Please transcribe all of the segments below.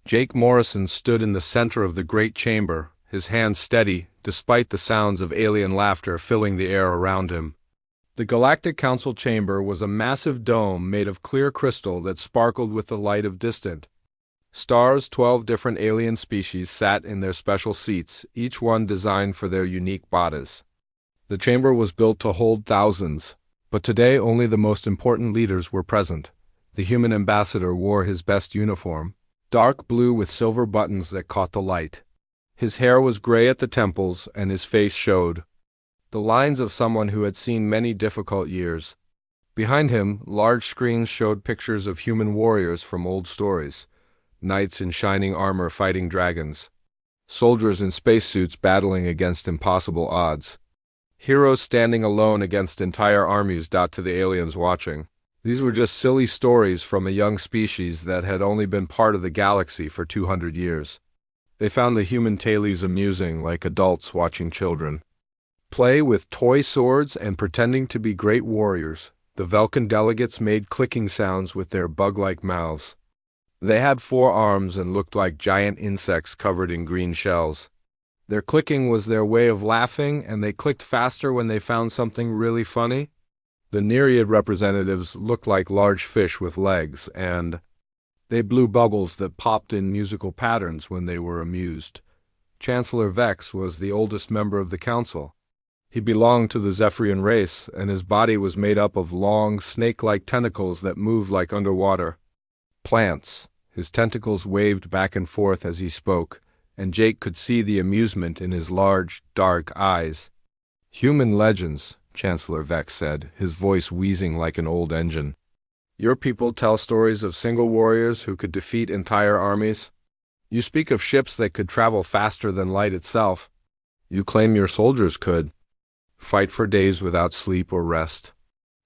Jake Morrison stood in the center of the great chamber, his hands steady, despite the sounds of alien laughter filling the air around him. The Galactic Council chamber was a massive dome made of clear crystal that sparkled with the light of distant stars. 12 different alien species sat in their special seats, each one designed for their unique bodies. The chamber was built to hold thousands, but today only the most important leaders were present. The human ambassador wore his best uniform, dark blue with silver buttons that caught the light. His hair was gray at the temples, and his face showed the lines of someone who had seen many difficult years. Behind him, large screens showed pictures of human warriors from old stories, knights in shining armor fighting dragons, soldiers in spacesuits battling against impossible odds, heroes standing alone against entire armies. To the aliens watching, these were just silly stories from a young species that had only been part of the galaxy for 200 years. They found the human tales amusing, like adults watching children play with toy swords and pretending to be great warriors. The Vulcan delegates made clicking sounds with their bug-like mouths. They had 4 arms and looked like giant insects covered in green shells. Their clicking was their way of laughing, and they clicked faster when they found something really funny. The Nereid representatives looked like large fish with legs, and they blew bubbles that popped in musical patterns when they were amused. Chancellor Vex was the oldest member of the council. He belonged to the Zephyrian race, and his body was made up of long, snake-like tentacles that moved like underwater plants. His tentacles waved back and forth as he spoke, and Jake could see the amusement in his large, dark eyes. "Human legends," Chancellor Vex said, his voice wheezing like an old engine. "Your people tell stories of single warriors who could defeat entire armies. You speak of ships that could travel faster than light itself. You claim your soldiers could fight for days without sleep or rest."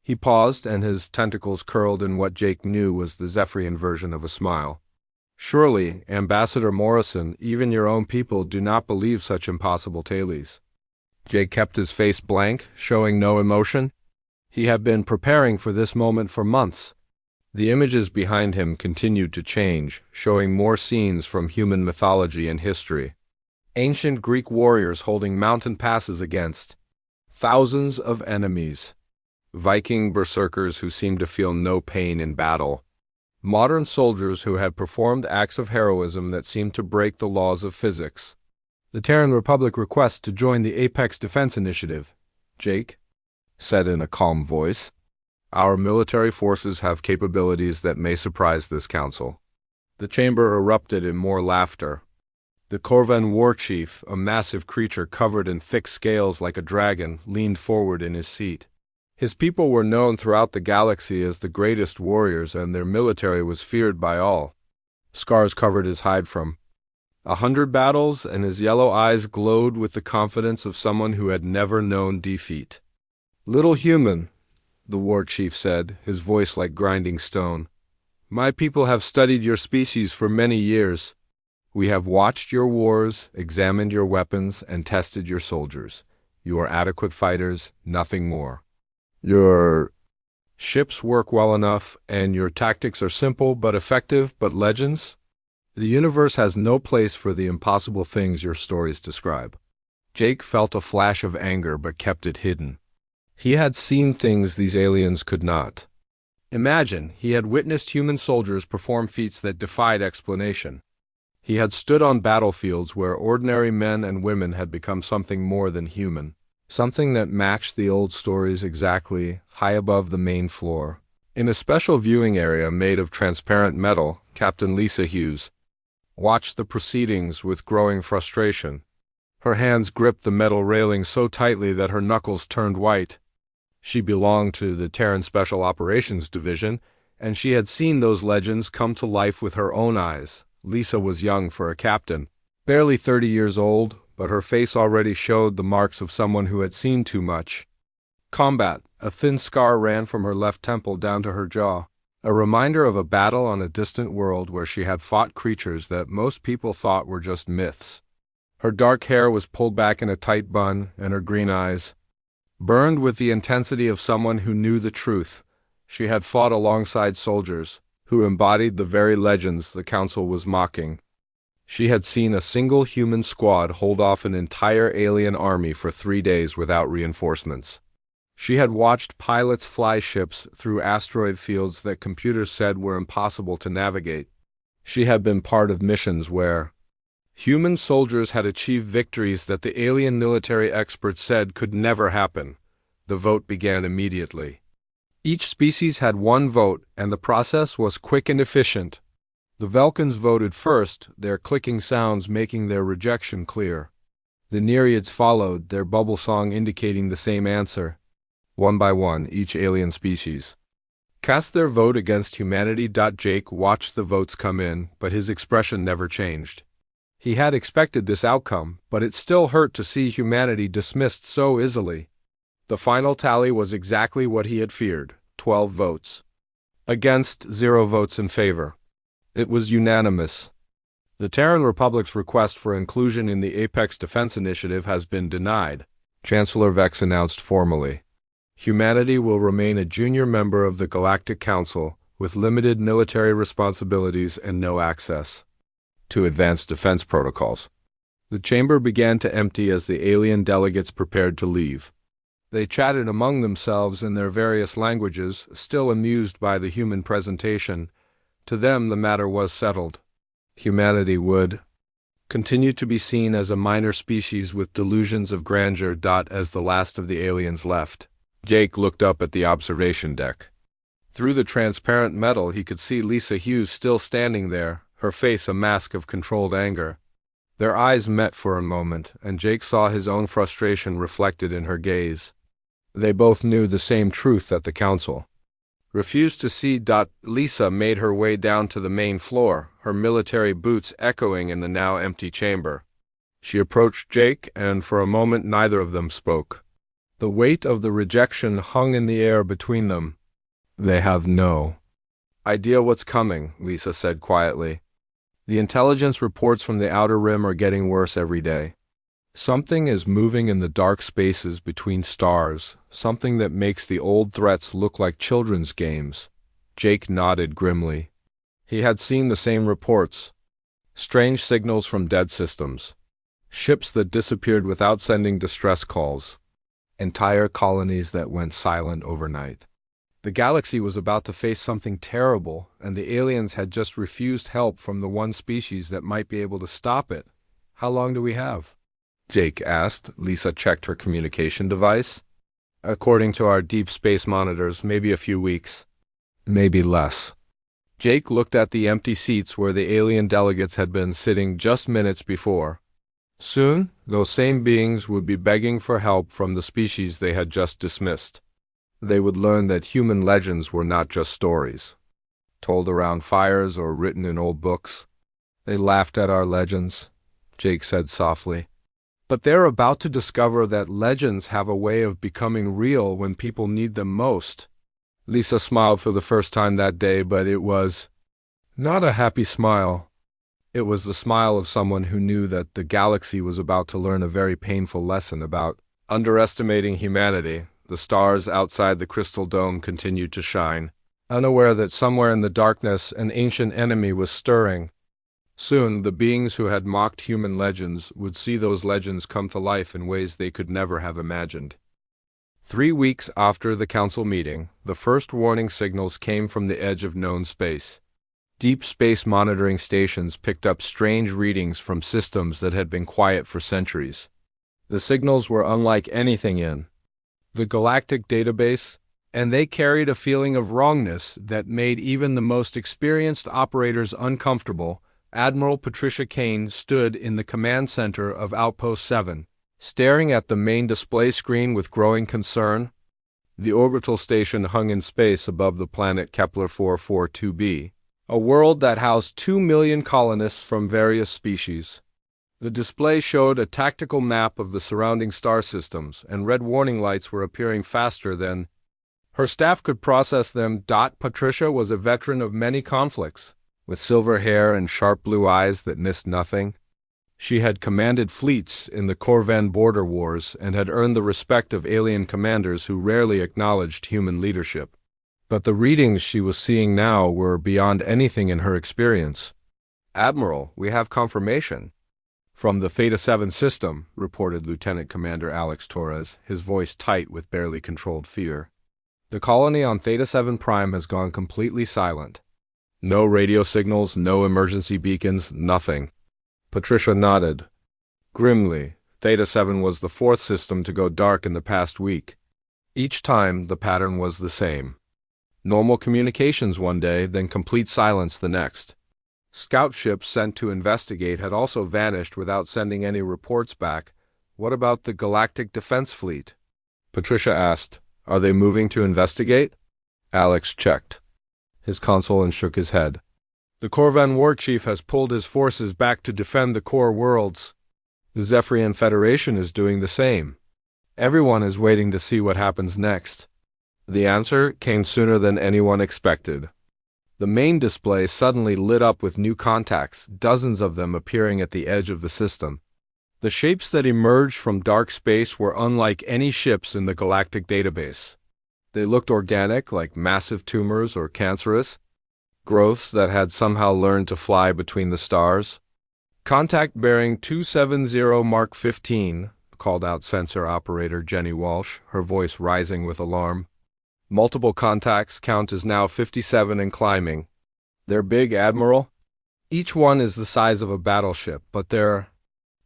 He paused, and his tentacles curled in what Jake knew was the Zephyrian version of a smile. "Surely, Ambassador Morrison, even your own people do not believe such impossible tales." Jake kept his face blank, showing no emotion. He had been preparing for this moment for months. The images behind him continued to change, showing more scenes from human mythology and history. Ancient Greek warriors holding mountain passes against thousands of enemies. Viking berserkers who seemed to feel no pain in battle. Modern soldiers who had performed acts of heroism that seemed to break the laws of physics. "The Terran Republic requests to join the Apex Defense Initiative," Jake said in a calm voice. "Our military forces have capabilities that may surprise this council." The chamber erupted in more laughter. The Corvan war chief, a massive creature covered in thick scales like a dragon, leaned forward in his seat. His people were known throughout the galaxy as the greatest warriors, and their military was feared by all. Scars covered his hide from 100 battles, and his yellow eyes glowed with the confidence of someone who had never known defeat. "Little human," the war chief said, his voice like grinding stone. "My people have studied your species for many years. We have watched your wars, examined your weapons, and tested your soldiers. You are adequate fighters, nothing more. Your ships work well enough, and your tactics are simple but effective, but legends? The universe has no place for the impossible things your stories describe." Jake felt a flash of anger but kept it hidden. He had seen things these aliens could not. Imagine, he had witnessed human soldiers perform feats that defied explanation. He had stood on battlefields where ordinary men and women had become something more than human, something that matched the old stories exactly, high above the main floor. In a special viewing area made of transparent metal, Captain Lisa Hughes watched the proceedings with growing frustration. Her hands gripped the metal railing so tightly that her knuckles turned white. She belonged to the Terran Special Operations Division, and she had seen those legends come to life with her own eyes. Lisa was young for a captain, barely 30 years old, but her face already showed the marks of someone who had seen too much. Combat. A thin scar ran from her left temple down to her jaw, a reminder of a battle on a distant world where she had fought creatures that most people thought were just myths. Her dark hair was pulled back in a tight bun, and her green eyes burned with the intensity of someone who knew the truth. She had fought alongside soldiers who embodied the very legends the council was mocking. She had seen a single human squad hold off an entire alien army for 3 days without reinforcements. She had watched pilots fly ships through asteroid fields that computers said were impossible to navigate. She had been part of missions where human soldiers had achieved victories that the alien military experts said could never happen. The vote began immediately. Each species had 1 vote, and the process was quick and efficient. The Vulcans voted first, their clicking sounds making their rejection clear. The Nereids followed, their bubble song indicating the same answer. One by one, each alien species cast their vote against humanity. Jake watched the votes come in, but his expression never changed. He had expected this outcome, but it still hurt to see humanity dismissed so easily. The final tally was exactly what he had feared: 12 votes against, 0 votes in favor. It was unanimous. The Terran Republic's request for inclusion in the Apex Defense Initiative has been denied, Chancellor Vex announced formally. Humanity will remain a junior member of the Galactic Council, with limited military responsibilities and no access to advanced defense protocols. The chamber began to empty as the alien delegates prepared to leave. They chatted among themselves in their various languages, still amused by the human presentation. To them the matter was settled. Humanity would continue to be seen as a minor species with delusions of grandeur. As the last of the aliens left, Jake looked up at the observation deck. Through the transparent metal he could see Lisa Hughes still standing there, her face a mask of controlled anger. Their eyes met for a moment, and Jake saw his own frustration reflected in her gaze. They both knew the same truth that the council refused to see. Lisa made her way down to the main floor, her military boots echoing in the now empty chamber. She approached Jake, and for a moment neither of them spoke. The weight of the rejection hung in the air between them. They have no idea what's coming, Lisa said quietly. The intelligence reports from the Outer Rim are getting worse every day. Something is moving in the dark spaces between stars, something that makes the old threats look like children's games. Jake nodded grimly. He had seen the same reports. Strange signals from dead systems. Ships that disappeared without sending distress calls. Entire colonies that went silent overnight. The galaxy was about to face something terrible, and the aliens had just refused help from the one species that might be able to stop it. How long do we have? Jake asked. Lisa checked her communication device. According to our deep space monitors, maybe a few weeks. Maybe less. Jake looked at the empty seats where the alien delegates had been sitting just minutes before. Soon, those same beings would be begging for help from the species they had just dismissed. They would learn that human legends were not just stories, told around fires or written in old books. They laughed at our legends, Jake said softly. But they're about to discover that legends have a way of becoming real when people need them most. Lisa smiled for the first time that day, but it was not a happy smile. It was the smile of someone who knew that the galaxy was about to learn a very painful lesson about underestimating humanity. The stars outside the crystal dome continued to shine, unaware that somewhere in the darkness an ancient enemy was stirring. Soon, the beings who had mocked human legends would see those legends come to life in ways they could never have imagined. 3 weeks after the council meeting, the first warning signals came from the edge of known space. Deep space monitoring stations picked up strange readings from systems that had been quiet for centuries. The signals were unlike anything in the galactic database, and they carried a feeling of wrongness that made even the most experienced operators uncomfortable. Admiral Patricia Kane stood in the command center of Outpost 7, staring at the main display screen with growing concern. The orbital station hung in space above the planet Kepler 442b, a world that housed 2 million colonists from various species. The display showed a tactical map of the surrounding star systems, and red warning lights were appearing faster than her staff could process them. Patricia was a veteran of many conflicts, with silver hair and sharp blue eyes that missed nothing. She had commanded fleets in the Corvan border wars and had earned the respect of alien commanders who rarely acknowledged human leadership. But the readings she was seeing now were beyond anything in her experience. Admiral, we have confirmation. From the Theta 7 system, reported Lieutenant Commander Alex Torres, his voice tight with barely controlled fear. The colony on Theta 7 Prime has gone completely silent. No radio signals, no emergency beacons, nothing. Patricia nodded. Grimly, Theta 7 was the fourth system to go dark in the past week. Each time, the pattern was the same. Normal communications one day, then complete silence the next. Scout ships sent to investigate had also vanished without sending any reports back. What about the Galactic Defense Fleet? Patricia asked. Are they moving to investigate? Alex checked his console and shook his head. The Corvan war chief has pulled his forces back to defend the core worlds. The Zephyrian Federation is doing the same. Everyone is waiting to see what happens next. The answer came sooner than anyone expected. The main display suddenly lit up with new contacts, dozens of them appearing at the edge of the system. The shapes that emerged from dark space were unlike any ships in the galactic database. They looked organic, like massive tumors or cancerous, growths that had somehow learned to fly between the stars. Contact bearing 270 Mark 15, called out sensor operator Jenny Walsh, her voice rising with alarm. Multiple contacts, count is now 57 and climbing. They're big, Admiral. Each one is the size of a battleship, but they're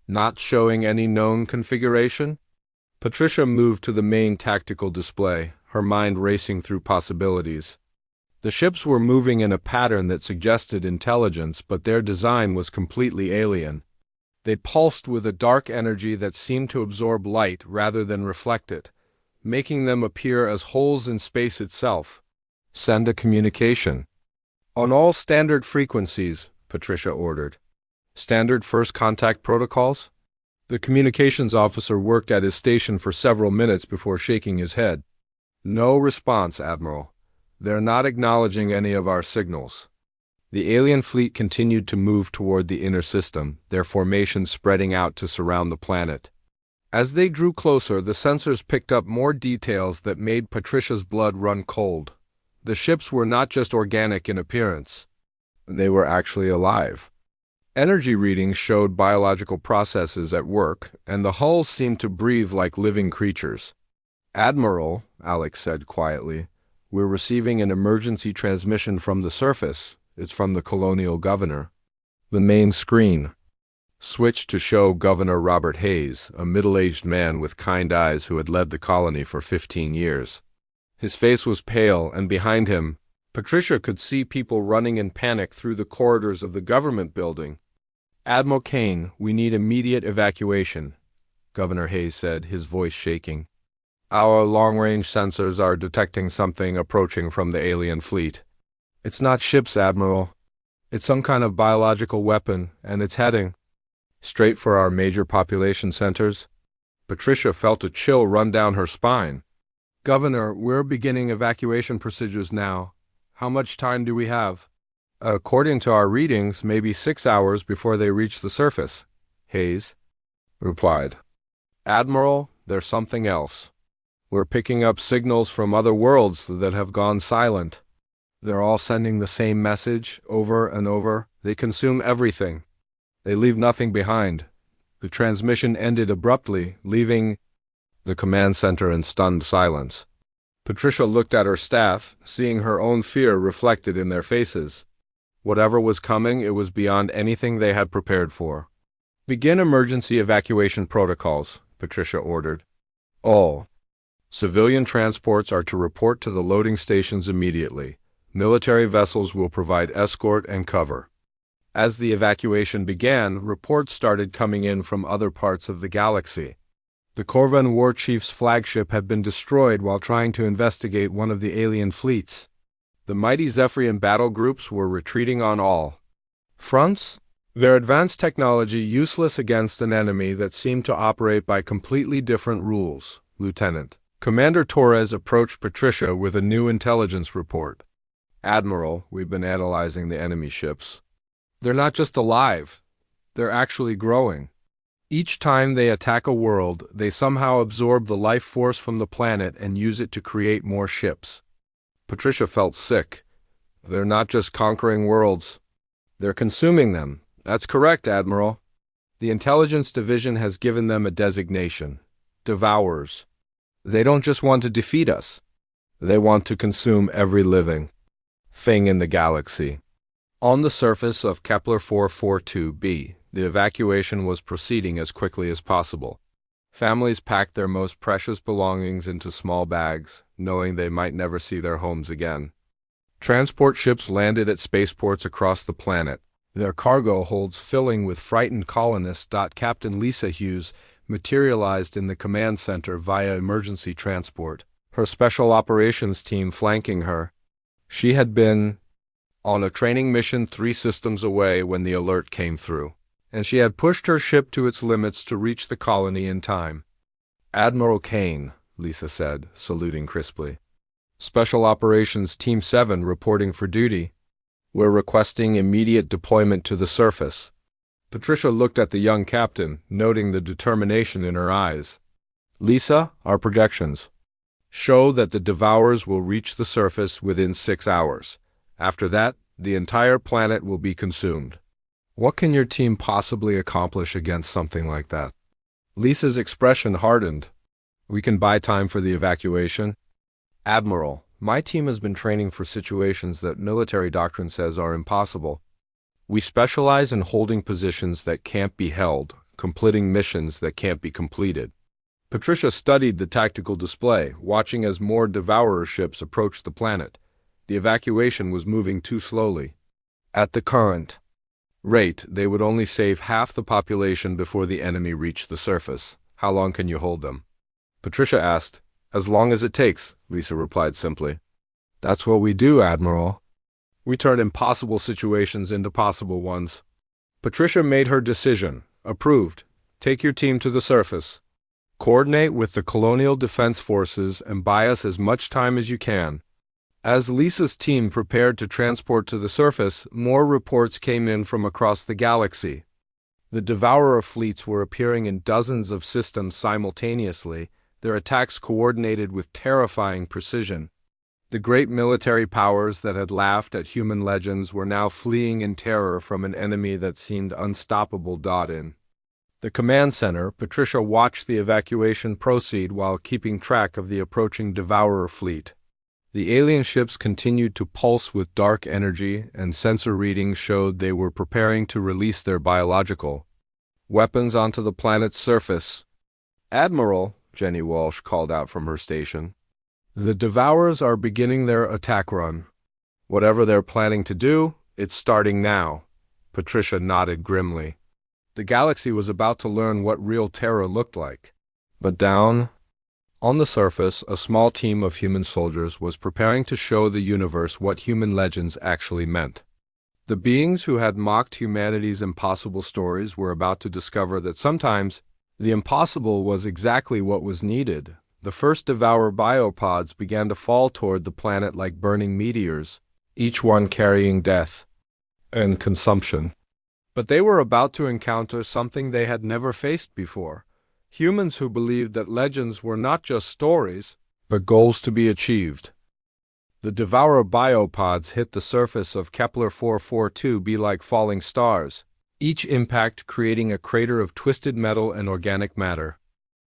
not showing any known configuration. Patricia moved to the main tactical display, her mind racing through possibilities. The ships were moving in a pattern that suggested intelligence, but their design was completely alien. They pulsed with a dark energy that seemed to absorb light rather than reflect it, making them appear as holes in space itself. Send a communication. On all standard frequencies, Patricia ordered. Standard first contact protocols? The communications officer worked at his station for several minutes before shaking his head. No response, Admiral. They're not acknowledging any of our signals. The alien fleet continued to move toward the inner system, their formation spreading out to surround the planet. As they drew closer, the sensors picked up more details that made Patricia's blood run cold. The ships were not just organic in appearance. They were actually alive. Energy readings showed biological processes at work, and the hulls seemed to breathe like living creatures. Admiral, Alex said quietly, we're receiving an emergency transmission from the surface. It's from the colonial governor. The main screen switched to show Governor Robert Hayes, a middle-aged man with kind eyes who had led the colony for 15 years. His face was pale, and behind him, Patricia could see people running in panic through the corridors of the government building. Admiral Kane, we need immediate evacuation, Governor Hayes said, his voice shaking. Our long-range sensors are detecting something approaching from the alien fleet. It's not ships, Admiral. It's some kind of biological weapon, and it's heading straight for our major population centers. Patricia felt a chill run down her spine. Governor, we're beginning evacuation procedures now. How much time do we have? According to our readings, maybe 6 hours before they reach the surface, Hayes replied. Admiral, there's something else. We're picking up signals from other worlds that have gone silent. They're all sending the same message over and over. They consume everything. They leave nothing behind. The transmission ended abruptly, leaving the command center in stunned silence. Patricia looked at her staff, seeing her own fear reflected in their faces. Whatever was coming, it was beyond anything they had prepared for. Begin emergency evacuation protocols, Patricia ordered. All civilian transports are to report to the loading stations immediately. Military vessels will provide escort and cover. As the evacuation began, reports started coming in from other parts of the galaxy. The Corvan war chief's flagship had been destroyed while trying to investigate one of the alien fleets. The mighty Zephyrian battle groups were retreating on all fronts, their advanced technology useless against an enemy that seemed to operate by completely different rules. Lieutenant Commander Torres approached Patricia with a new intelligence report. Admiral, we've been analyzing the enemy ships. They're not just alive, they're actually growing. Each time they attack a world, they somehow absorb the life force from the planet and use it to create more ships. Patricia felt sick. They're not just conquering worlds. They're consuming them. That's correct, Admiral. The Intelligence Division has given them a designation: Devourers. They don't just want to defeat us. They want to consume every living thing in the galaxy. On the surface of Kepler 442b, the evacuation was proceeding as quickly as possible. Families packed their most precious belongings into small bags, knowing they might never see their homes again. Transport ships landed at spaceports across the planet, their cargo holds filling with frightened colonists. Captain Lisa Hughes materialized in the command center via emergency transport, her special operations team flanking her. She had been on a training mission 3 systems away when the alert came through, and she had pushed her ship to its limits to reach the colony in time. "Admiral Kane," Lisa said, saluting crisply. "Special Operations Team 7 reporting for duty. We're requesting immediate deployment to the surface." Patricia looked at the young captain, noting the determination in her eyes. "Lisa, our projections show that the Devourers will reach the surface within 6 hours. After that, the entire planet will be consumed. What can your team possibly accomplish against something like that?" Lisa's expression hardened. "We can buy time for the evacuation." "Admiral, my team has been training for situations that military doctrine says are impossible. We specialize in holding positions that can't be held, completing missions that can't be completed." Patricia studied the tactical display, watching as more Devourer ships approached the planet. The evacuation was moving too slowly. At the current rate, they would only save half the population before the enemy reached the surface. "How long can you hold them?" Patricia asked. "As long as it takes," Lisa replied simply. "That's what we do, Admiral. We turn impossible situations into possible ones." Patricia made her decision. Approved. "Take your team to the surface. Coordinate with the Colonial Defense Forces and buy us as much time as you can." As Lisa's team prepared to transport to the surface, more reports came in from across the galaxy. The Devourer fleets were appearing in dozens of systems simultaneously, their attacks coordinated with terrifying precision. The great military powers that had laughed at human legends were now fleeing in terror from an enemy that seemed unstoppable. In the command center, Patricia watched the evacuation proceed while keeping track of the approaching Devourer fleet. The alien ships continued to pulse with dark energy, and sensor readings showed they were preparing to release their biological weapons onto the planet's surface. "Admiral," Jenny Walsh called out from her station, "the Devourers are beginning their attack run. Whatever they're planning to do, it's starting now." Patricia nodded grimly. The galaxy was about to learn what real terror looked like. But down on the surface, a small team of human soldiers was preparing to show the universe what human legends actually meant. The beings who had mocked humanity's impossible stories were about to discover that sometimes the impossible was exactly what was needed. The first Devourer biopods began to fall toward the planet like burning meteors, each one carrying death and consumption. But they were about to encounter something they had never faced before. Humans who believed that legends were not just stories, but goals to be achieved. The Devourer biopods hit the surface of Kepler 442b like falling stars, each impact creating a crater of twisted metal and organic matter.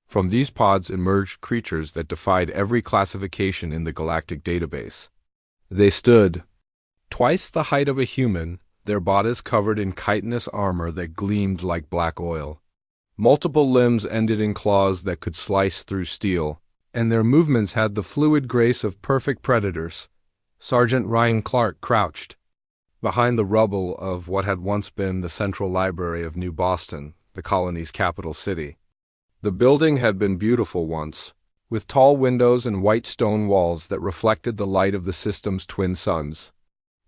From these pods emerged creatures that defied every classification in the galactic database. They stood twice the height of a human, their bodies covered in chitinous armor that gleamed like black oil. Multiple limbs ended in claws that could slice through steel, and their movements had the fluid grace of perfect predators. Sergeant Ryan Clark crouched behind the rubble of what had once been the Central Library of New Boston, the colony's capital city. The building had been beautiful once, with tall windows and white stone walls that reflected the light of the system's twin suns.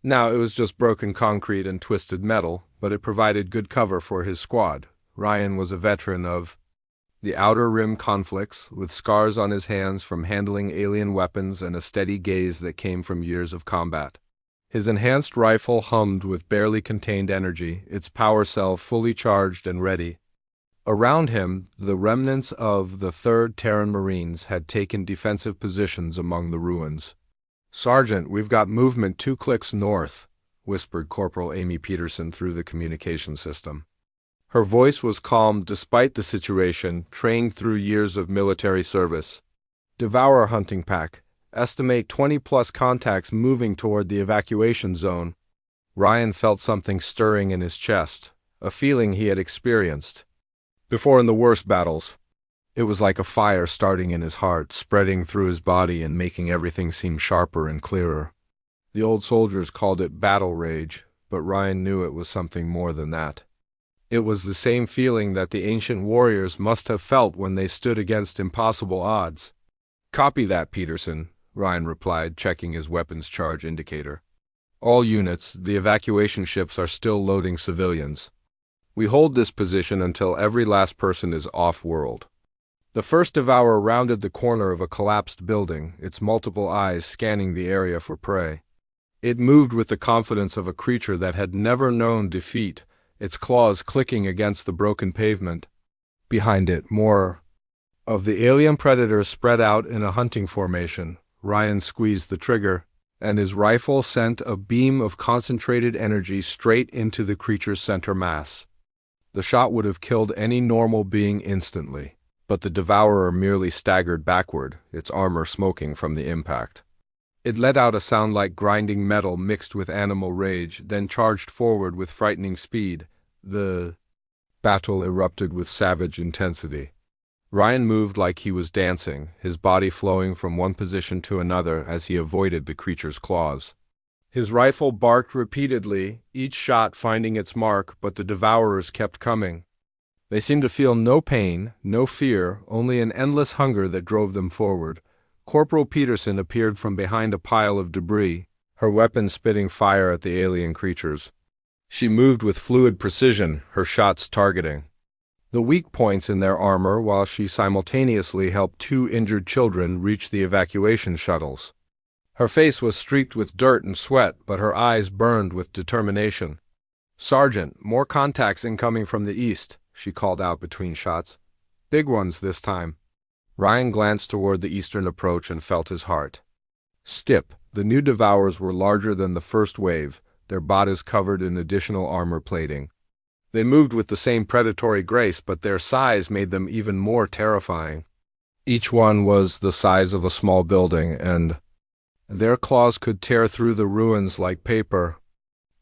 Now it was just broken concrete and twisted metal, but it provided good cover for his squad. Ryan was a veteran of the Outer Rim conflicts, with scars on his hands from handling alien weapons and a steady gaze that came from years of combat. His enhanced rifle hummed with barely contained energy, its power cell fully charged and ready. Around him, the remnants of the 3rd Terran Marines had taken defensive positions among the ruins. "Sergeant, we've got movement 2 clicks north," whispered Corporal Amy Peterson through the communication system. Her voice was calm despite the situation, trained through years of military service. Devourer hunting pack. Estimate 20-plus contacts moving toward the evacuation zone. Ryan felt something stirring in his chest, a feeling he had experienced before in the worst battles. It was like a fire starting in his heart, spreading through his body and making everything seem sharper and clearer. The old soldiers called it battle rage, but Ryan knew it was something more than that. It was the same feeling that the ancient warriors must have felt when they stood against impossible odds. "Copy that, Peterson," Ryan replied, checking his weapons charge indicator. "All units, the evacuation ships are still loading civilians. We hold this position until every last person is off-world." The first Devourer rounded the corner of a collapsed building, its multiple eyes scanning the area for prey. It moved with the confidence of a creature that had never known defeat, its claws clicking against the broken pavement. Behind it, more of the alien predators spread out in a hunting formation. Ryan squeezed the trigger, and his rifle sent a beam of concentrated energy straight into the creature's center mass. The shot would have killed any normal being instantly, but the Devourer merely staggered backward, its armor smoking from the impact. It let out a sound like grinding metal mixed with animal rage, then charged forward with frightening speed. The battle erupted with savage intensity. Ryan moved like he was dancing, his body flowing from one position to another as he avoided the creature's claws. His rifle barked repeatedly, each shot finding its mark, but the Devourers kept coming. They seemed to feel no pain, no fear, only an endless hunger that drove them forward. Corporal Peterson appeared from behind a pile of debris, her weapon spitting fire at the alien creatures. She moved with fluid precision, her shots targeting the weak points in their armor while she simultaneously helped two injured children reach the evacuation shuttles. Her face was streaked with dirt and sweat, but her eyes burned with determination. "Sergeant, more contacts incoming from the east," she called out between shots. "Big ones this time." Ryan glanced toward the eastern approach and felt his heart skip. The new Devourers were larger than the first wave, their bodies covered in additional armor plating. They moved with the same predatory grace, but their size made them even more terrifying. Each one was the size of a small building, and their claws could tear through the ruins like paper.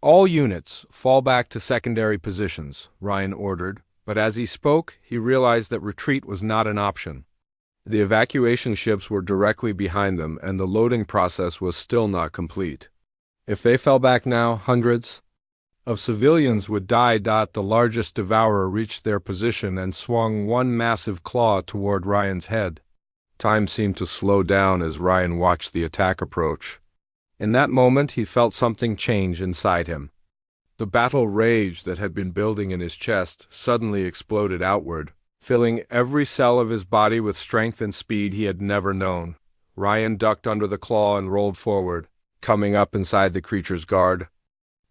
"All units, fall back to secondary positions," Ryan ordered, but as he spoke, he realized that retreat was not an option. The evacuation ships were directly behind them, and the loading process was still not complete. If they fell back now, hundreds of civilians would die. The largest Devourer reached their position and swung one massive claw toward Ryan's head. Time seemed to slow down as Ryan watched the attack approach. In that moment, he felt something change inside him. The battle rage that had been building in his chest suddenly exploded outward, filling every cell of his body with strength and speed he had never known. Ryan ducked under the claw and rolled forward, coming up inside the creature's guard.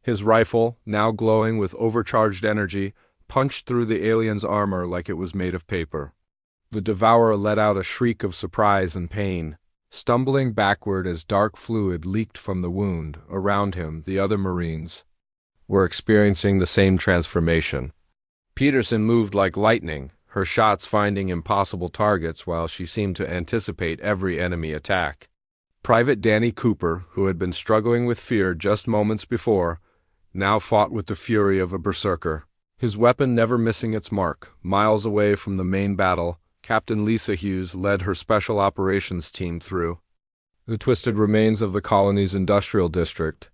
His rifle, now glowing with overcharged energy, punched through the alien's armor like it was made of paper. The Devourer let out a shriek of surprise and pain, stumbling backward as dark fluid leaked from the wound. Around him, the other Marines were experiencing the same transformation. Peterson moved like lightning, her shots finding impossible targets while she seemed to anticipate every enemy attack. Private Danny Cooper, who had been struggling with fear just moments before, now fought with the fury of a berserker, his weapon never missing its mark. Miles away from the main battle, Captain Lisa Hughes led her special operations team through the twisted remains of the colony's industrial district.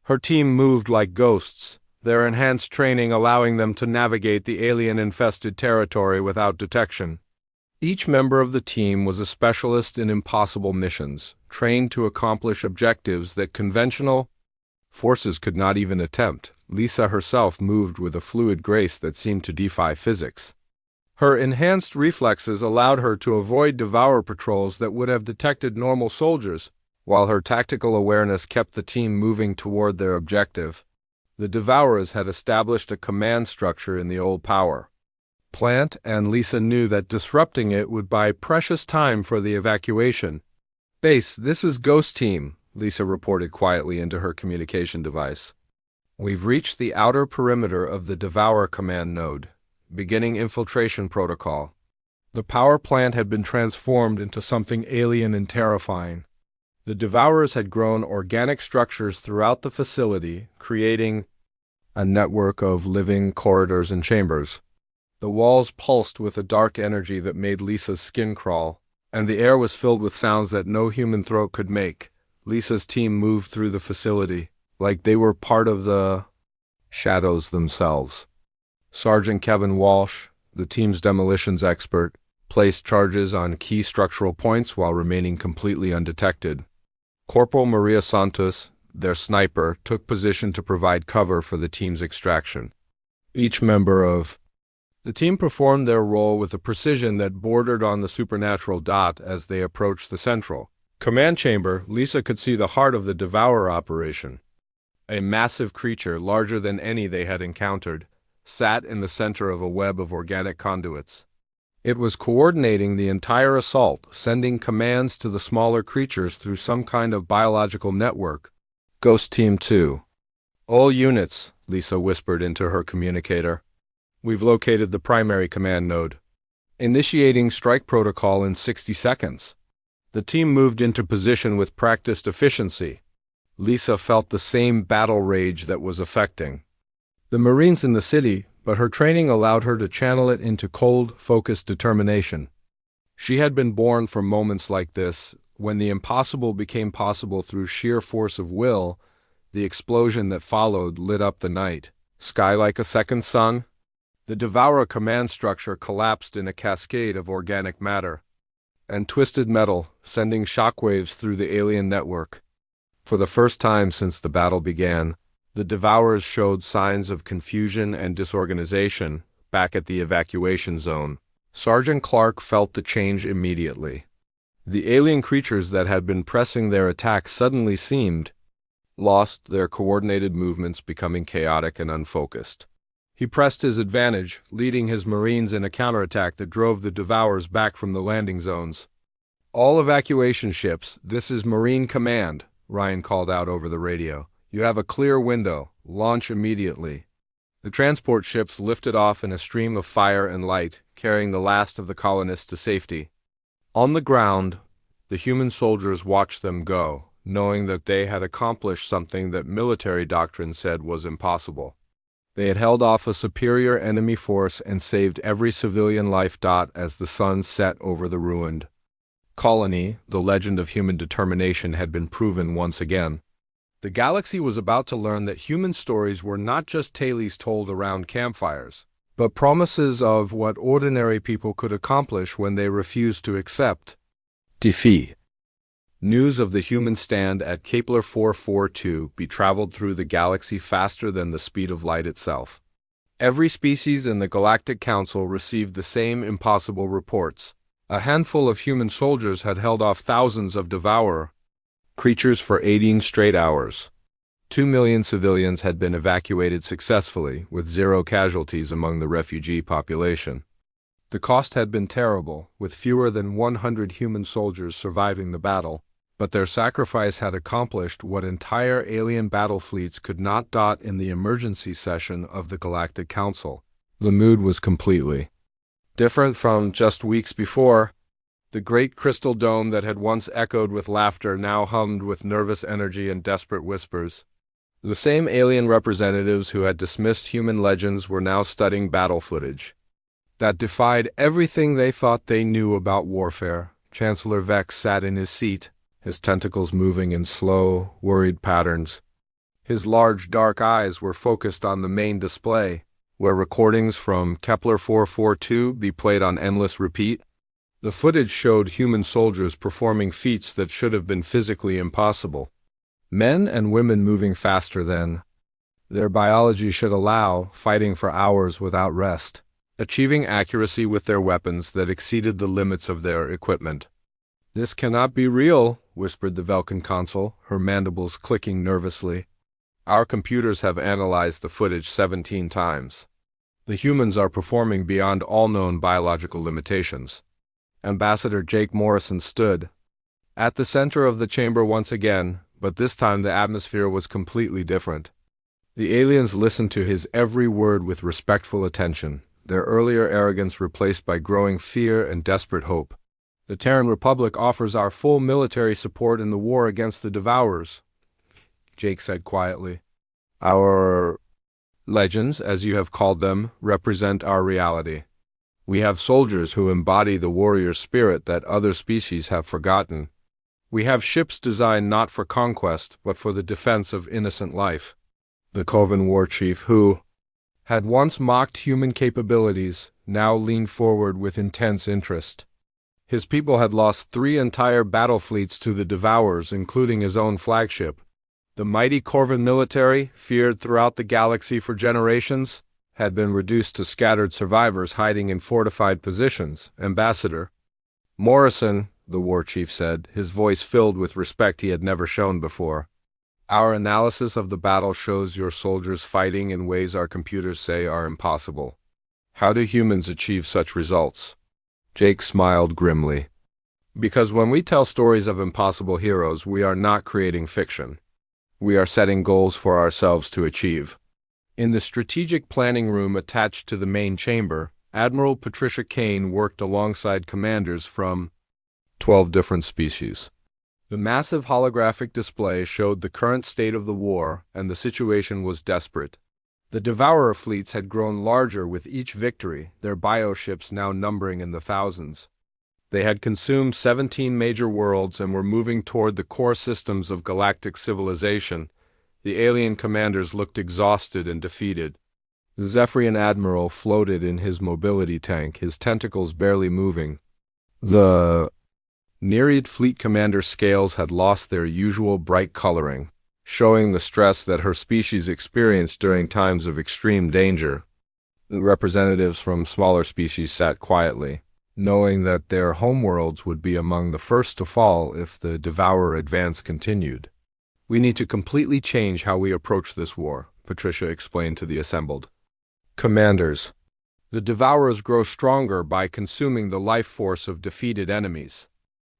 Her team moved like ghosts, their enhanced training allowing them to navigate the alien-infested territory without detection. Each member of the team was a specialist in impossible missions, trained to accomplish objectives that conventional forces could not even attempt. Lisa herself moved with a fluid grace that seemed to defy physics. Her enhanced reflexes allowed her to avoid Devourer patrols that would have detected normal soldiers, while her tactical awareness kept the team moving toward their objective. The Devourers had established a command structure in the old power plant, and Lisa knew that disrupting it would buy precious time for the evacuation. "Base, this is Ghost Team," Lisa reported quietly into her communication device. We've reached the outer perimeter of the Devour command node, beginning infiltration protocol. The power plant had been transformed into something alien and terrifying. The Devourers had grown organic structures throughout the facility, creating a network of living corridors and chambers. The walls pulsed with a dark energy that made Lisa's skin crawl, and the air was filled with sounds that no human throat could make. Lisa's team moved through the facility like they were part of the shadows themselves. Sergeant Kevin Walsh, the team's demolitions expert, placed charges on key structural points while remaining completely undetected. Corporal Maria Santos, their sniper, took position to provide cover for the team's extraction. Each member of the team performed their role with a precision that bordered on the supernatural as they approached the central command chamber. Lisa could see the heart of the Devourer operation. A massive creature, larger than any they had encountered, sat in the center of a web of organic conduits. It was coordinating the entire assault, sending commands to the smaller creatures through some kind of biological network. Ghost Team 2. All units, Lisa whispered into her communicator. We've located the primary command node. Initiating strike protocol in 60 seconds. The team moved into position with practiced efficiency. Lisa felt the same battle rage that was affecting the Marines in the city, but her training allowed her to channel it into cold, focused determination. She had been born for moments like this, when the impossible became possible through sheer force of will. The explosion that followed lit up the night sky like a second sun. The Devourer command structure collapsed in a cascade of organic matter and twisted metal, sending shockwaves through the alien network. For the first time since the battle began, the Devourers showed signs of confusion and disorganization back at the evacuation zone. Sergeant Clark felt the change immediately. The alien creatures that had been pressing their attack suddenly seemed lost, their coordinated movements becoming chaotic and unfocused. He pressed his advantage, leading his Marines in a counterattack that drove the Devourers back from the landing zones. All evacuation ships, this is Marine Command, Ryan called out over the radio. You have a clear window. Launch immediately. The transport ships lifted off in a stream of fire and light, carrying the last of the colonists to safety. On the ground, the human soldiers watched them go, knowing that they had accomplished something that military doctrine said was impossible. They had held off a superior enemy force and saved every civilian life. As the sun set over the ruined colony, the legend of human determination had been proven once again. The galaxy was about to learn that human stories were not just tales told around campfires, but promises of what ordinary people could accomplish when they refused to accept defeat. News of the human stand at Kepler 442 be traveled through the galaxy faster than the speed of light itself. Every species in the Galactic Council received the same impossible reports. A handful of human soldiers had held off thousands of Devourer creatures for 18 straight hours. 2 million civilians had been evacuated successfully, with 0 casualties among the refugee population. The cost had been terrible, with fewer than 100 human soldiers surviving the battle, but their sacrifice had accomplished what entire alien battle fleets could not. In the emergency session of the Galactic Council, the mood was completely different from just weeks before. The great crystal dome that had once echoed with laughter now hummed with nervous energy and desperate whispers. The same alien representatives who had dismissed human legends were now studying battle footage that defied everything they thought they knew about warfare. Chancellor Vex sat in his seat, his tentacles moving in slow, worried patterns. His large, dark eyes were focused on the main display, where recordings from Kepler 442 be played on endless repeat. The footage showed human soldiers performing feats that should have been physically impossible. Men and women moving faster than their biology should allow, fighting for hours without rest, achieving accuracy with their weapons that exceeded the limits of their equipment. "This cannot be real," whispered the Velkan consul, her mandibles clicking nervously. "Our computers have analyzed the footage 17 times. The humans are performing beyond all known biological limitations." Ambassador Jake Morrison stood at the center of the chamber once again, but this time the atmosphere was completely different. The aliens listened to his every word with respectful attention, their earlier arrogance replaced by growing fear and desperate hope. The Terran Republic offers our full military support in the war against the Devourers, Jake said quietly. Our legends, as you have called them, represent our reality. We have soldiers who embody the warrior spirit that other species have forgotten. We have ships designed not for conquest, but for the defense of innocent life. The Coven war chief, who had once mocked human capabilities, now leaned forward with intense interest. His people had lost 3 entire battle fleets to the Devourers, including his own flagship. The mighty Corvan military, feared throughout the galaxy for generations, had been reduced to scattered survivors hiding in fortified positions. Ambassador Morrison, the war chief said, his voice filled with respect he had never shown before. Our analysis of the battle shows your soldiers fighting in ways our computers say are impossible. How do humans achieve such results? Jake smiled grimly. Because when we tell stories of impossible heroes, we are not creating fiction. We are setting goals for ourselves to achieve. In the strategic planning room attached to the main chamber, Admiral Patricia Kane worked alongside commanders from 12 different species. The massive holographic display showed the current state of the war, and the situation was desperate. The Devourer fleets had grown larger with each victory, their bioships now numbering in the thousands. They had consumed 17 major worlds and were moving toward the core systems of galactic civilization. The alien commanders looked exhausted and defeated. The Zephyrian admiral floated in his mobility tank, his tentacles barely moving. The Nereid fleet commander scales had lost their usual bright coloring, showing the stress that her species experienced during times of extreme danger. The representatives from smaller species sat quietly, knowing that their homeworlds would be among the first to fall if the Devourer advance continued. We need to completely change how we approach this war, Patricia explained to the assembled commanders. The Devourers grow stronger by consuming the life force of defeated enemies.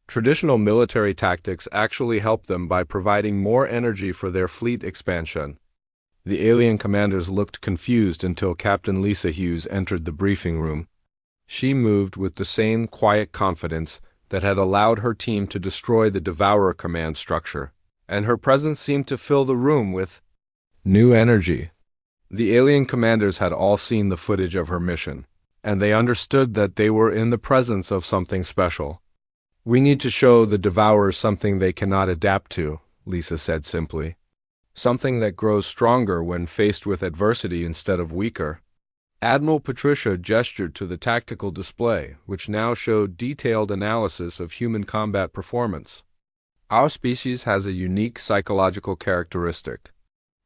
Traditional military tactics actually help them by providing more energy for their fleet expansion. The alien commanders looked confused until Captain Lisa Hughes entered the briefing room. She moved with the same quiet confidence that had allowed her team to destroy the Devourer command structure, and her presence seemed to fill the room with new energy. The alien commanders had all seen the footage of her mission, and they understood that they were in the presence of something special. We need to show the Devourers something they cannot adapt to, Lisa said simply. Something that grows stronger when faced with adversity instead of weaker. Admiral Patricia gestured to the tactical display, which now showed detailed analysis of human combat performance. Our species has a unique psychological characteristic.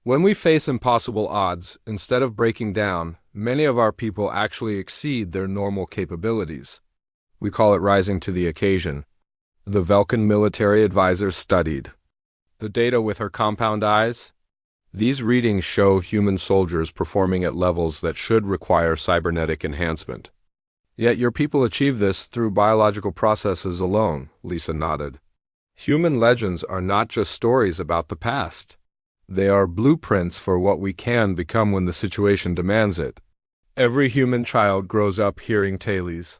When we face impossible odds, instead of breaking down, many of our people actually exceed their normal capabilities. We call it rising to the occasion. The Velkan military advisor studied the data with her compound eyes. These readings show human soldiers performing at levels that should require cybernetic enhancement. Yet your people achieve this through biological processes alone, Lisa nodded. Human legends are not just stories about the past. They are blueprints for what we can become when the situation demands it. Every human child grows up hearing tales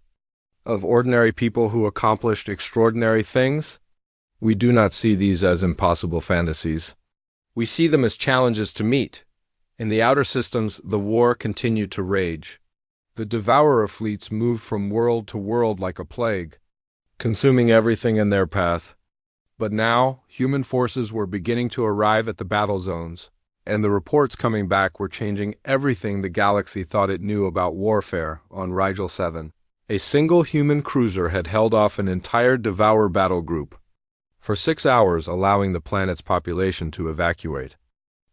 of ordinary people who accomplished extraordinary things. We do not see these as impossible fantasies. We see them as challenges to meet. In the outer systems, the war continued to rage. The Devourer fleets moved from world to world like a plague, consuming everything in their path. But now, human forces were beginning to arrive at the battle zones, and the reports coming back were changing everything the galaxy thought it knew about warfare on Rigel 7. A single human cruiser had held off an entire Devourer battle group for 6 hours, allowing the planet's population to evacuate.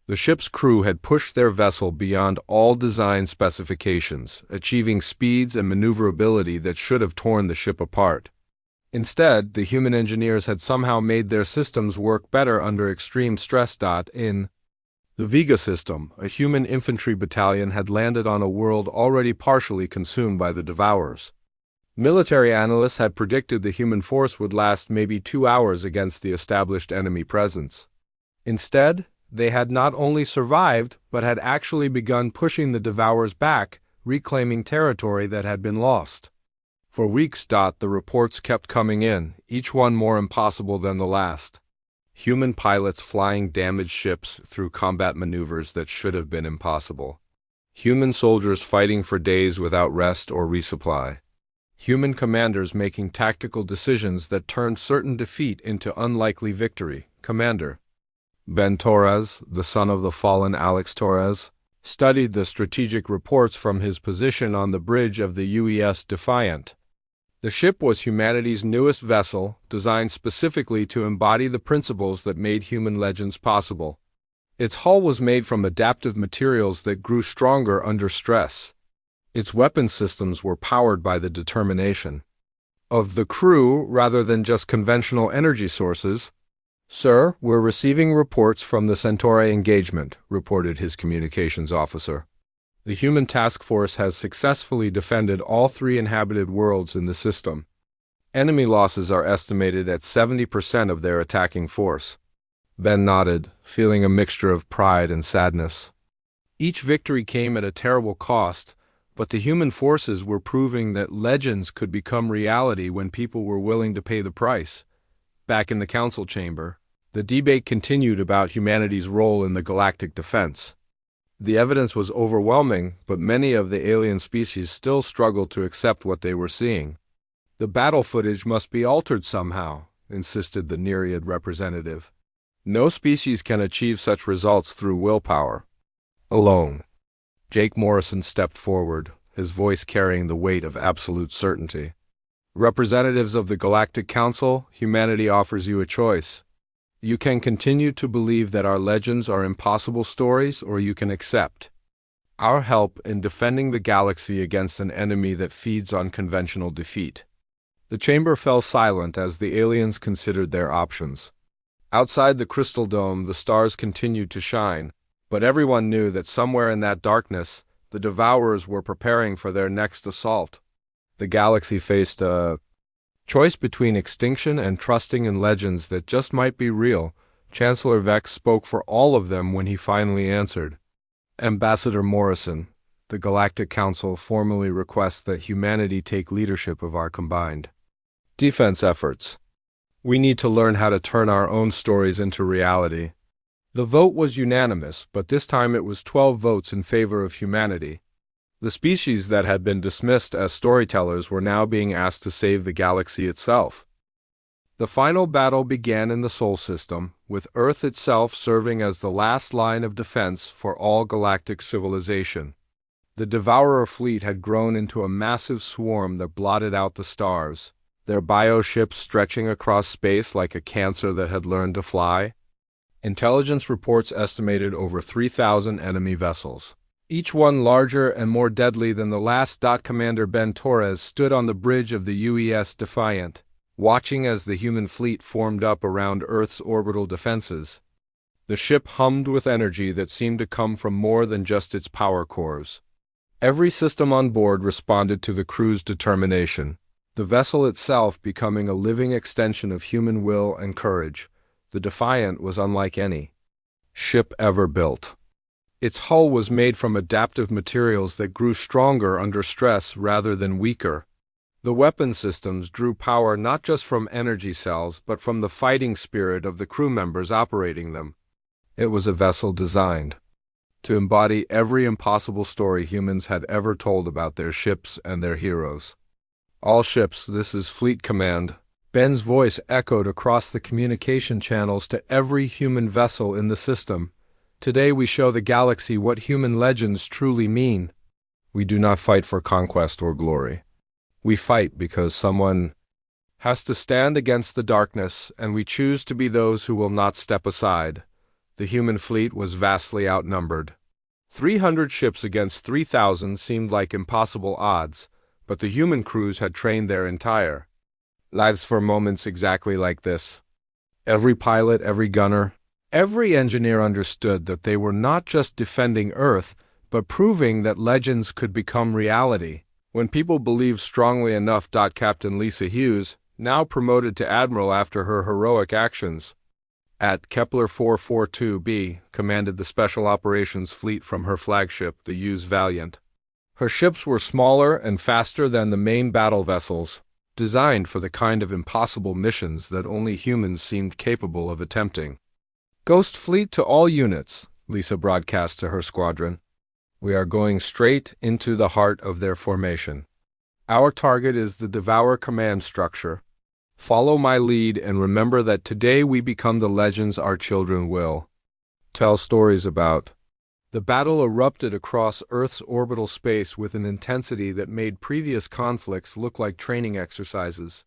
The ship's crew had pushed their vessel beyond all design specifications, achieving speeds and maneuverability that should have torn the ship apart. Instead, the human engineers had somehow made their systems work better under extreme stress. In the Vega system, a human infantry battalion had landed on a world already partially consumed by the Devourers. Military analysts had predicted the human force would last maybe 2 hours against the established enemy presence. Instead, They had not only survived, but had actually begun pushing the Devourers back, reclaiming territory that had been lost. For weeks, the reports kept coming in, each one more impossible than the last. Human pilots flying damaged ships through combat maneuvers that should have been impossible. Human soldiers fighting for days without rest or resupply. Human commanders making tactical decisions that turned certain defeat into unlikely victory. Commander Ben Torres, the son of the fallen Alex Torres, studied the strategic reports from his position on the bridge of the UES Defiant. The ship was humanity's newest vessel, designed specifically to embody the principles that made human legends possible. Its hull was made from adaptive materials that grew stronger under stress. Its weapon systems were powered by the determination of the crew rather than just conventional energy sources. "Sir, we're receiving reports from the Centauri engagement," reported his communications officer. "The human task force has successfully defended all 3 inhabited worlds in the system. Enemy losses are estimated at 70% of their attacking force." Ben nodded, feeling a mixture of pride and sadness. Each victory came at a terrible cost, but the human forces were proving that legends could become reality when people were willing to pay the price. Back in the council chamber, the debate continued about humanity's role in the galactic defense. The evidence was overwhelming, but many of the alien species still struggled to accept what they were seeing. "The battle footage must be altered somehow," insisted the Nereid representative. "No species can achieve such results through willpower alone." Jake Morrison stepped forward, his voice carrying the weight of absolute certainty. "Representatives of the Galactic Council, humanity offers you a choice. You can continue to believe that our legends are impossible stories, or you can accept our help in defending the galaxy against an enemy that feeds on conventional defeat." The chamber fell silent as the aliens considered their options. Outside the crystal dome, the stars continued to shine, but everyone knew that somewhere in that darkness, the Devourers were preparing for their next assault. The galaxy faced a choice between extinction and trusting in legends that just might be real. Chancellor Vex spoke for all of them when he finally answered. "Ambassador Morrison, the Galactic Council formally requests that humanity take leadership of our combined defense efforts. We need to learn how to turn our own stories into reality." The vote was unanimous, but this time it was 12 votes in favor of humanity. The species that had been dismissed as storytellers were now being asked to save the galaxy itself. The final battle began in the Sol system, with Earth itself serving as the last line of defense for all galactic civilization. The Devourer fleet had grown into a massive swarm that blotted out the stars, their bioships stretching across space like a cancer that had learned to fly. Intelligence reports estimated over 3,000 enemy vessels, each one larger and more deadly than the last. Commander Ben Torres stood on the bridge of the UES Defiant, watching as the human fleet formed up around Earth's orbital defenses. The ship hummed with energy that seemed to come from more than just its power cores. Every system on board responded to the crew's determination, the vessel itself becoming a living extension of human will and courage. The Defiant was unlike any ship ever built. Its hull was made from adaptive materials that grew stronger under stress rather than weaker. The weapon systems drew power not just from energy cells, but from the fighting spirit of the crew members operating them. It was a vessel designed to embody every impossible story humans had ever told about their ships and their heroes. "All ships, this is Fleet Command." Ben's voice echoed across the communication channels to every human vessel in the system. "Today we show the galaxy what human legends truly mean. We do not fight for conquest or glory. We fight because someone has to stand against the darkness, and we choose to be those who will not step aside." The human fleet was vastly outnumbered. 300 ships against 3,000 seemed like impossible odds, but the human crews had trained their entire lives for moments exactly like this. Every pilot, every gunner, every engineer understood that they were not just defending Earth, but proving that legends could become reality. When people believed strongly enough, Captain Lisa Hughes, now promoted to Admiral after her heroic actions, at Kepler 442b, commanded the Special Operations Fleet from her flagship, the U.S. Valiant. Her ships were smaller and faster than the main battle vessels, designed for the kind of impossible missions that only humans seemed capable of attempting. "Ghost Fleet to all units," Lisa broadcast to her squadron. "We are going straight into the heart of their formation. Our target is the Devourer command structure. Follow my lead and remember that today we become the legends our children will tell stories about." The battle erupted across Earth's orbital space with an intensity that made previous conflicts look like training exercises.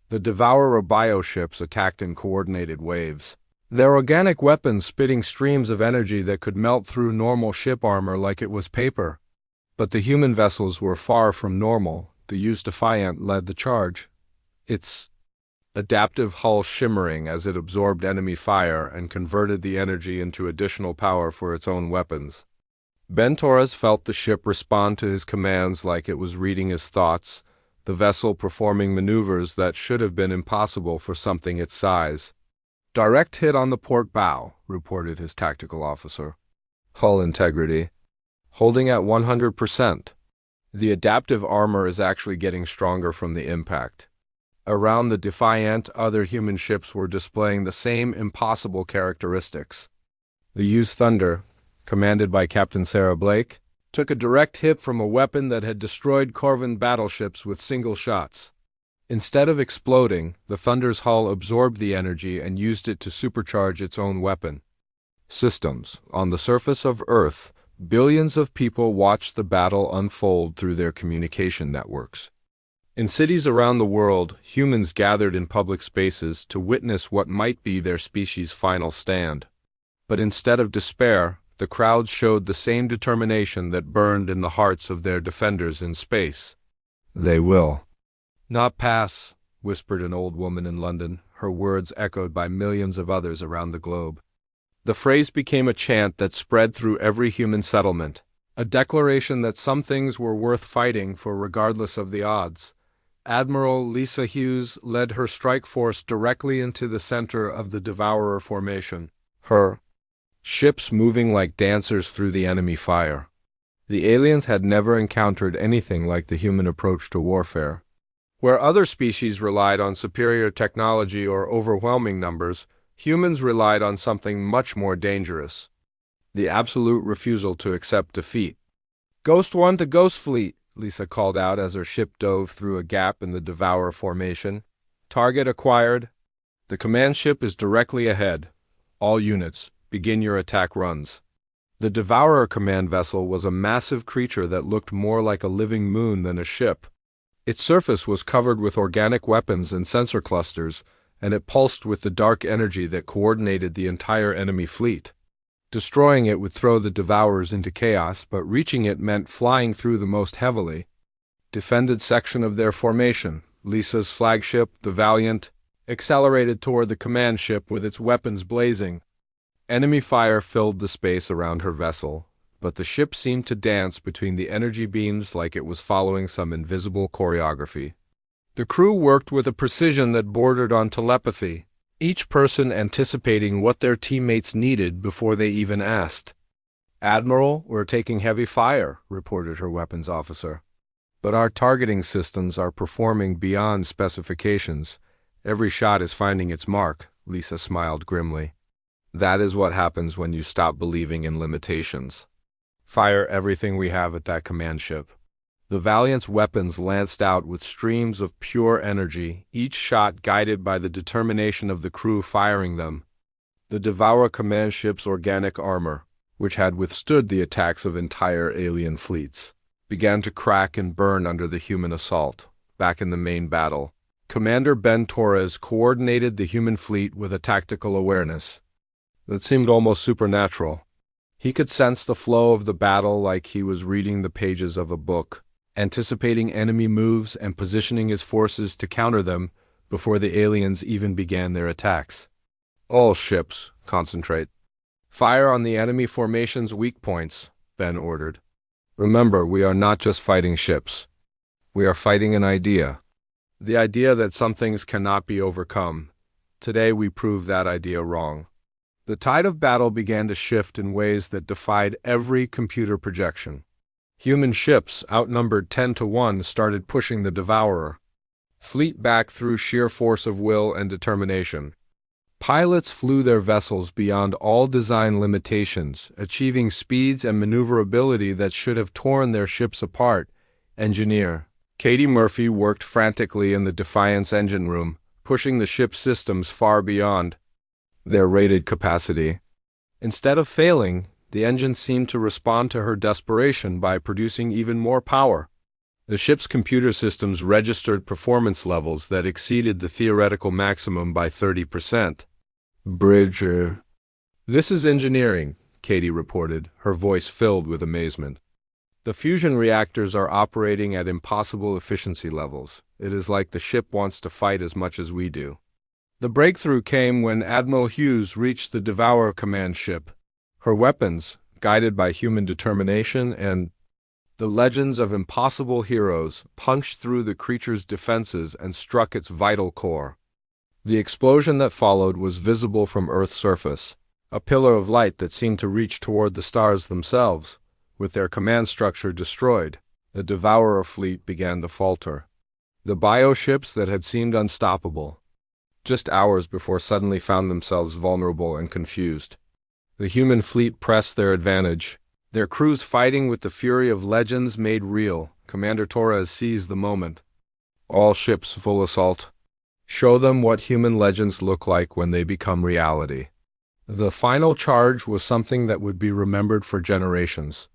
The Devourer bioships attacked in coordinated waves, their organic weapons spitting streams of energy that could melt through normal ship armor like it was paper. But the human vessels were far from normal. The U.S. Defiant led the charge, its adaptive hull shimmering as it absorbed enemy fire and converted the energy into additional power for its own weapons. Ben Torres felt the ship respond to his commands like it was reading his thoughts, the vessel performing maneuvers that should have been impossible for something its size. "Direct hit on the port bow," reported his tactical officer. "Hull integrity holding at 100%. The adaptive armor is actually getting stronger from the impact." Around the Defiant, other human ships were displaying the same impossible characteristics. The U.S. Thunder, commanded by Captain Sarah Blake, took a direct hit from a weapon that had destroyed Corvan battleships with single shots. Instead of exploding, the Thunder's hull absorbed the energy and used it to supercharge its own weapon. Systems. On the surface of Earth, billions of people watched the battle unfold through their communication networks. In cities around the world, humans gathered in public spaces to witness what might be their species' final stand. But instead of despair, the crowds showed the same determination that burned in the hearts of their defenders in space. "They will not pass," whispered an old woman in London, her words echoed by millions of others around the globe. The phrase became a chant that spread through every human settlement, a declaration that some things were worth fighting for regardless of the odds. Admiral Lisa Hughes led her strike force directly into the center of the Devourer formation, her ships moving like dancers through the enemy fire. The aliens had never encountered anything like the human approach to warfare. Where other species relied on superior technology or overwhelming numbers, humans relied on something much more dangerous: the absolute refusal to accept defeat. "Ghost 1 to Ghost Fleet," Lisa called out as her ship dove through a gap in the Devourer formation. "Target acquired. The command ship is directly ahead. All units, begin your attack runs." The Devourer command vessel was a massive creature that looked more like a living moon than a ship. Its surface was covered with organic weapons and sensor clusters, and it pulsed with the dark energy that coordinated the entire enemy fleet. Destroying it would throw the Devourers into chaos, but reaching it meant flying through the most heavily defended section of their formation. Lisa's flagship, the Valiant, accelerated toward the command ship with its weapons blazing. Enemy fire filled the space around her vessel, but the ship seemed to dance between the energy beams like it was following some invisible choreography. The crew worked with a precision that bordered on telepathy, each person anticipating what their teammates needed before they even asked. "Admiral, we're taking heavy fire," reported her weapons officer. "But our targeting systems are performing beyond specifications. Every shot is finding its mark," Lisa smiled grimly. "That is what happens when you stop believing in limitations. Fire everything we have at that command ship." The Valiant's weapons lanced out with streams of pure energy, each shot guided by the determination of the crew firing them. The Devourer command ship's organic armor, which had withstood the attacks of entire alien fleets, began to crack and burn under the human assault. Back in the main battle, Commander Ben Torres coordinated the human fleet with a tactical awareness that seemed almost supernatural. He could sense the flow of the battle like he was reading the pages of a book, anticipating enemy moves and positioning his forces to counter them before the aliens even began their attacks. "All ships, concentrate. Fire on the enemy formation's weak points," Ben ordered. "Remember, we are not just fighting ships. We are fighting an idea. The idea that some things cannot be overcome. Today we prove that idea wrong." The tide of battle began to shift in ways that defied every computer projection. Human ships, outnumbered 10 to 1, started pushing the Devourer fleet back through sheer force of will and determination. Pilots flew their vessels beyond all design limitations, achieving speeds and maneuverability that should have torn their ships apart. Engineer Katie Murphy worked frantically in the Defiance engine room, pushing the ship's systems far beyond their rated capacity. Instead of failing, the engine seemed to respond to her desperation by producing even more power. The ship's computer systems registered performance levels that exceeded the theoretical maximum by 30%. Bridger. This is engineering, Katie reported, her voice filled with amazement. The fusion reactors are operating at impossible efficiency levels. It is like the ship wants to fight as much as we do. The breakthrough came when Admiral Hughes reached the Devourer command ship. Her weapons, guided by human determination and the legends of impossible heroes, punched through the creature's defenses and struck its vital core. The explosion that followed was visible from Earth's surface, a pillar of light that seemed to reach toward the stars themselves. With their command structure destroyed, the Devourer fleet began to falter. The bioships that had seemed unstoppable just hours before suddenly found themselves vulnerable and confused. The human fleet pressed their advantage, their crews fighting with the fury of legends made real. Commander Torres seized the moment. All ships full assault. Show them what human legends look like when they become reality. The final charge was something that would be remembered for generations.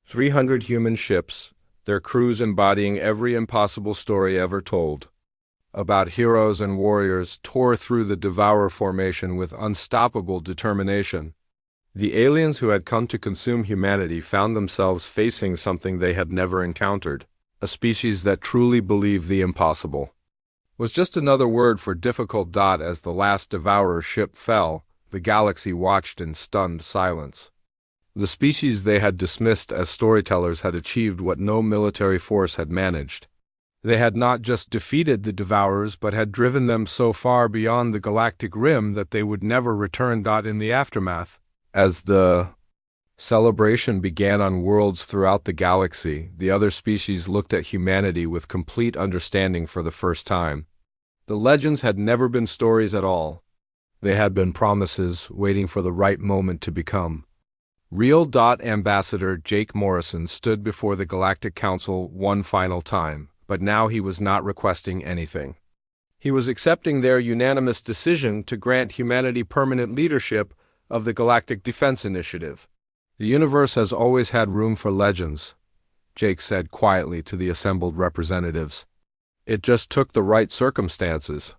300 human ships, their crews embodying every impossible story ever told about heroes and warriors, tore through the Devourer formation with unstoppable determination. The aliens who had come to consume humanity found themselves facing something they had never encountered, a species that truly believed the impossible. Was just another word for difficult. As the last Devourer ship fell, the galaxy watched in stunned silence. The species they had dismissed as storytellers had achieved what no military force had managed. They had not just defeated the Devourers but had driven them so far beyond the galactic rim that they would never return. In the aftermath, as the celebration began on worlds throughout the galaxy, the other species looked at humanity with complete understanding for the first time. The legends had never been stories at all. They had been promises waiting for the right moment to become real. Ambassador Jake Morrison stood before the Galactic Council one final time, but now he was not requesting anything. He was accepting their unanimous decision to grant humanity permanent leadership of the Galactic Defense Initiative. The universe has always had room for legends, Jake said quietly to the assembled representatives. It just took the right circumstances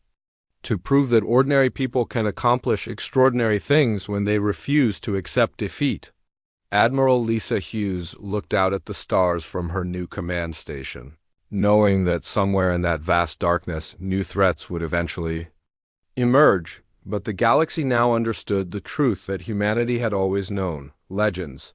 to prove that ordinary people can accomplish extraordinary things when they refuse to accept defeat. Admiral Lisa Hughes looked out at the stars from her new command station, knowing that somewhere in that vast darkness new threats would eventually emerge. But the galaxy now understood the truth that humanity had always known. Legends,